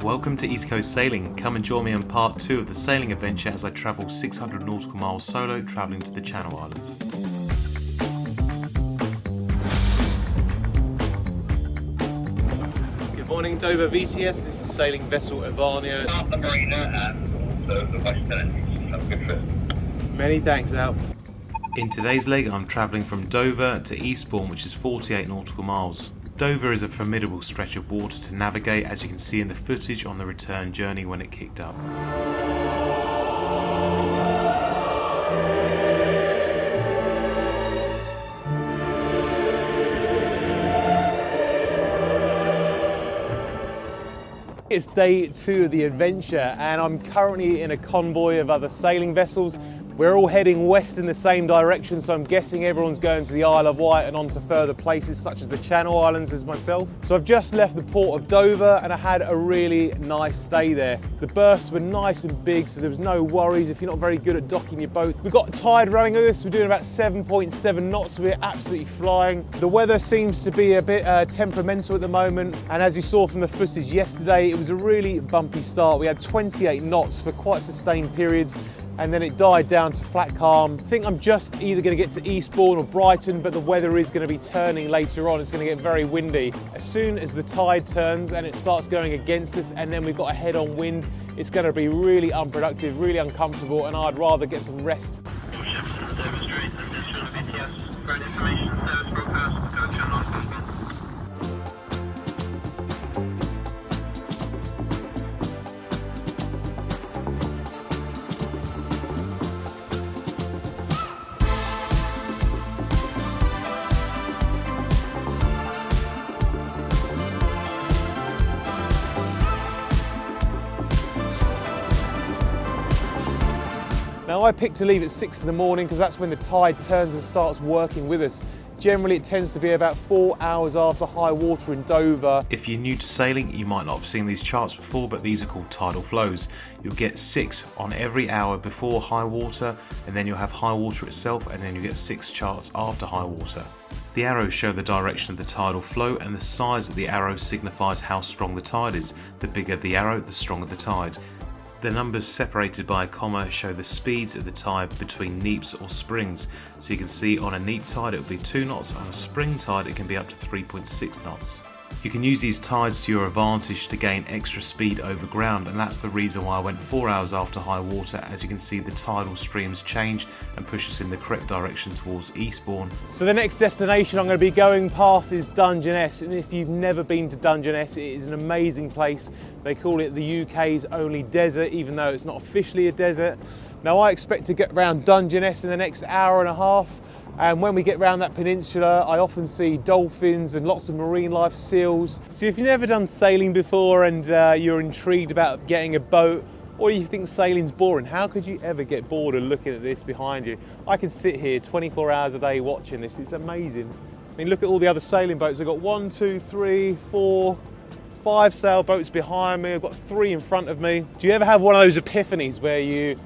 Welcome to East Coast Sailing. Come and join me on part 2 of the sailing adventure as I travel 600 nautical miles solo, travelling to the Channel Islands. Good morning, Dover VTS. This is sailing vessel Alderney. Half the marina and also the western entrance. Have a good trip. Many thanks, Al. In today's leg, I'm travelling from Dover to Eastbourne, which is 48 nautical miles. Dover is a formidable stretch of water to navigate, as you can see in the footage on the return journey when it kicked up. It's day 2 of the adventure and I'm currently in a convoy of other sailing vessels. We're all heading west in the same direction, so I'm guessing everyone's going to the Isle of Wight and on to further places such as the Channel Islands as myself. So I've just left the port of Dover and I had a really nice stay there. The berths were nice and big, so there was no worries if you're not very good at docking your boat. We've got a tide running with us. We're doing about 7.7 knots. We're absolutely flying. The weather seems to be a bit temperamental at the moment, and as you saw from the footage yesterday, it was a really bumpy start. We had 28 knots for quite sustained periods, and then it died down to flat calm. I think I'm just either going to get to Eastbourne or Brighton, but the weather is going to be turning later on. It's going to get very windy. As soon as the tide turns and it starts going against us, and then we've got a head-on wind, it's going to be really unproductive, really uncomfortable, and I'd rather get some rest. All ships in the Dover Strait and district of VTS. Great information, service broadcast, go to Channel Islands. Now I picked to leave at 6 in the morning because that's when the tide turns and starts working with us. Generally it tends to be about 4 hours after high water in Dover. If you're new to sailing, you might not have seen these charts before, but these are called tidal flows. You'll get 6 on every hour before high water, and then you'll have high water itself, and then you get 6 charts after high water. The arrows show the direction of the tidal flow, and the size of the arrow signifies how strong the tide is. The bigger the arrow, the stronger the tide. The numbers separated by a comma show the speeds of the tide between neaps or springs. So you can see on a neap tide it will be 2 knots, on a spring tide it can be up to 3.6 knots. You can use these tides to your advantage to gain extra speed over ground, and that's the reason why I went 4 hours after high water. As you can see, the tidal streams change and push us in the correct direction towards Eastbourne. So the next destination I'm going to be going past is Dungeness, and if you've never been to Dungeness, it is an amazing place. They call it the UK's only desert, even though it's not officially a desert. Now I expect to get around Dungeness in the next hour and a half. And when we get around that peninsula, I often see dolphins and lots of marine life seals. So if you've never done sailing before and you're intrigued about getting a boat, or you think sailing's boring, how could you ever get bored of looking at this behind you? I can sit here 24 hours a day watching this. It's amazing. I mean, look at all the other sailing boats. I've got 1, 2, 3, 4, 5 sailboats behind me. I've got 3 in front of me. Do you ever have one of those epiphanies where you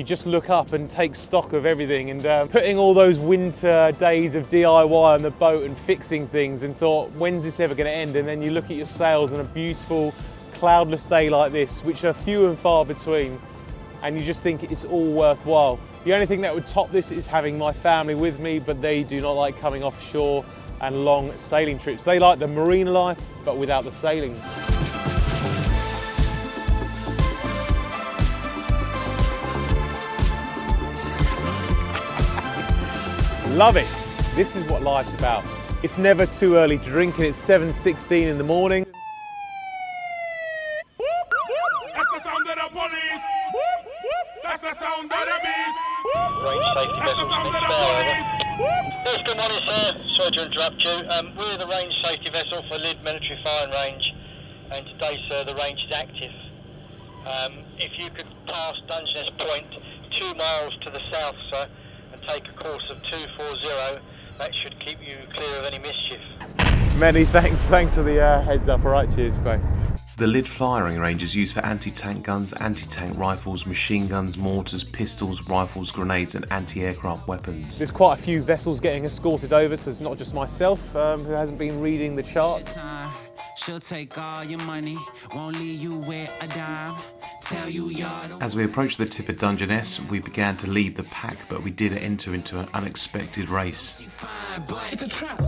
just look up and take stock of everything, and putting all those winter days of DIY on the boat and fixing things, and thought, when's this ever going to end? And then you look at your sails on a beautiful cloudless day like this, which are few and far between, and you just think it's all worthwhile. The only thing that would top this is having my family with me, but they do not like coming offshore and long sailing trips. They like the marine life, but without the sailing. Love it. This is what life's about. It's never too early to drink, and it's 7:16 in the morning. That's the sound of the police. That's the sound of the beast. Range safety That's the vessel sound of Smith the there. police. Yes, good morning, sir. Sorry to interrupt you. We're the range safety vessel for Lydd Military Firing Range, and today, sir, the range is active. If you could pass Dungeness Point 2 miles to the south, sir, and take a course of 240, that should keep you clear of any mischief. Many thanks. Thanks for the heads up. All right, cheers, bye. The Lydd firing range is used for anti-tank guns, anti-tank rifles, machine guns, mortars, pistols, rifles, grenades and anti-aircraft weapons. There's quite a few vessels getting escorted over, so it's not just myself who hasn't been reading the charts. She'll take all your money, won't leave you with a dime. Tell you you're the As we approached the tip of Dungeness, we began to lead the pack, but we did enter into an unexpected race. fine, but It's a trap.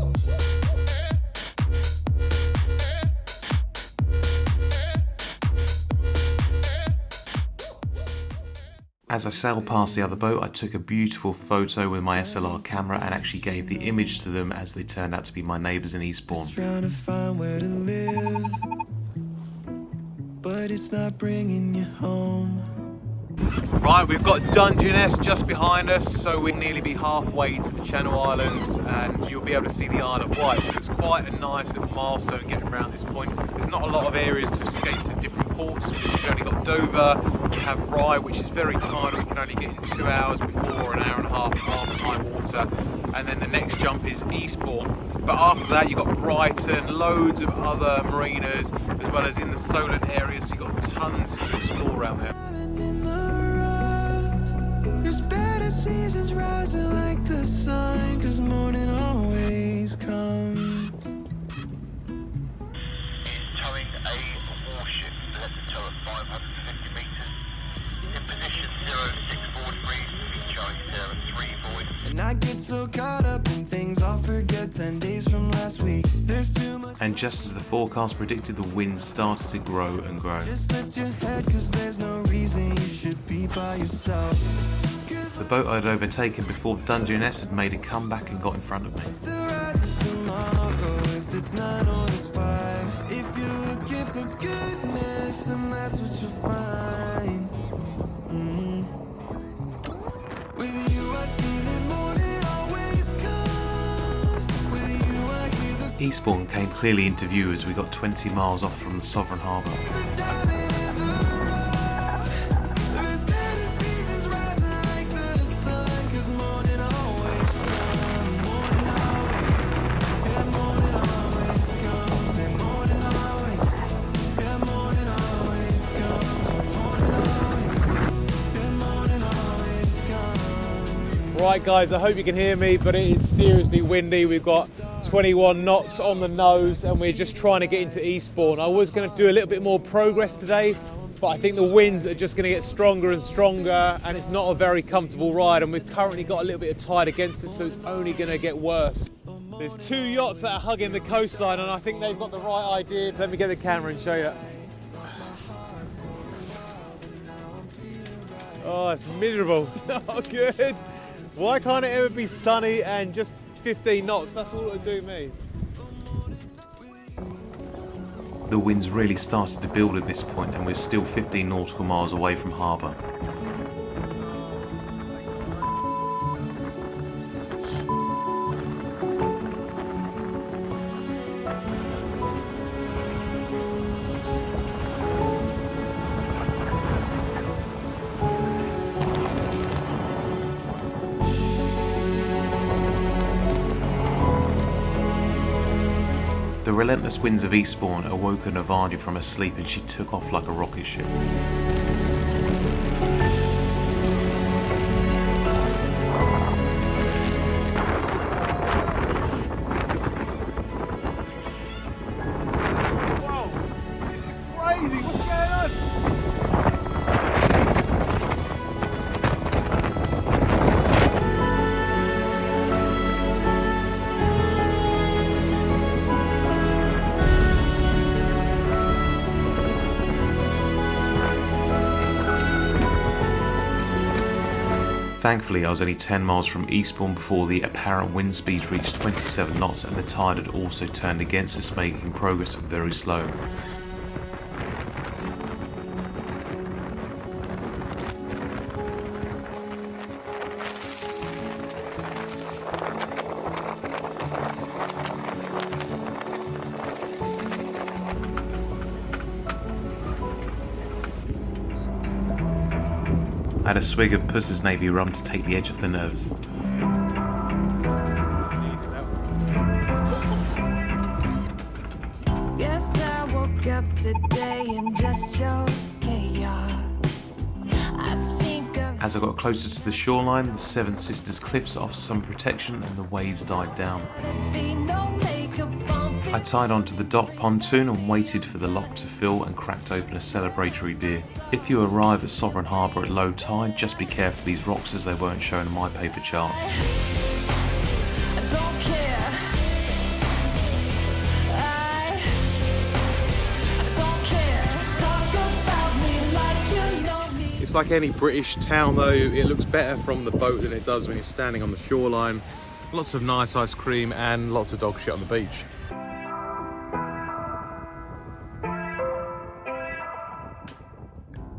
As I sailed past the other boat, I took a beautiful photo with my SLR camera and actually gave the image to them, as they turned out to be my neighbours in Eastbourne. Trying to find where to live, but it's not bringing you home. Right, we've got Dungeness just behind us, so we'll nearly be halfway to the Channel Islands, and you'll be able to see the Isle of Wight. So it's quite a nice little milestone getting around this point. There's not a lot of areas to escape to different ports, because you've only got Dover, you have Rye, which is very tiny, we can only get in 2 hours before, an hour and a half after high water, and then the next jump is Eastbourne. But after that you've got Brighton, loads of other marinas, as well as in the Solent area, so you've got tons to explore around there. In the rough, there's better seasons rising like the sun, 'cause morning always comes. Is towing a warship. Let the tow at 550 metres. In position 0643, Charlie Sarah 3 void. And I get so caught up in things, I'll forget 10 days from last week. There's too much. And just as the forecast predicted, the winds started to grow and grow. Just lift your head, 'cause there's no reason you should be by yourself. The boat I'd overtaken before Dungeness had made a comeback and got in front of me. Still rises tomorrow if it's 9 or it's 5. If you're looking for goodness, then that's what you'll find. With you I see that morning always comes. With you I hear the Eastbourne came clearly into view as we got 20 miles off from the Sovereign Harbour. diamond in the rough. There's better seasons rising like the sun, 'cause morning always comes. Morning always, yeah, morning always comes. And morning always, yeah, morning always comes. And morning always, yeah, morning always comes. Right guys, I hope you can hear me, but it is seriously windy. We've got 21 knots on the nose and we're just trying to get into Eastbourne. I was going to do a little bit more progress today, but I think the winds are just going to get stronger and stronger, and it's not a very comfortable ride, and we've currently got a little bit of tide against us, so it's only going to get worse. There's 2 yachts that are hugging the coastline, and I think they've got the right idea. Let me get the camera and show you. Oh, it's miserable. Not good. Why can't it ever be sunny and just 15 knots? That's all it'll do me. The winds really started to build at this point, and we're still 15 nautical miles away from harbour. The relentless winds of Eastbourne awoke Navani from her sleep, and she took off like a rocket ship. Whoa, this is crazy. What's going on? Thankfully, I was only 10 miles from Eastbourne before the apparent wind speeds reached 27 knots, and the tide had also turned against us, making progress very slow. I had a swig of Puss's Navy rum to take the edge off the nerves. Guess I woke up today and just chose chaos. I think of As I got closer to the shoreline, the Seven Sisters cliffs offered some protection and the waves died down. be no makeup on I tied onto the dock pontoon and waited for the lock to fill and cracked open a celebratory beer. If you arrive at Sovereign Harbour at low tide, just be careful of these rocks as they weren't shown in my paper charts. I don't care. I don't care. Talk about me like you know me. It's like any British town though, it looks better from the boat than it does when you're standing on the shoreline. Lots of nice ice cream and lots of dog shit on the beach.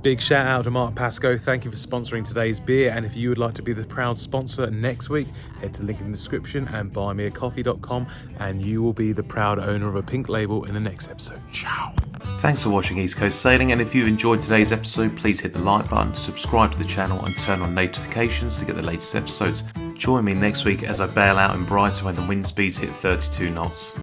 Big shout out to Mark Pascoe, thank you for sponsoring today's beer, and if you would like to be the proud sponsor next week, head to the link in the description and buymeacoffee.com and you will be the proud owner of a pink label in the next episode. Ciao! Thanks for watching East Coast Sailing, and if you've enjoyed today's episode, please hit the like button, subscribe to the channel and turn on notifications to get the latest episodes. Join me next week as I bail out in Brighton when the wind speeds hit 32 knots.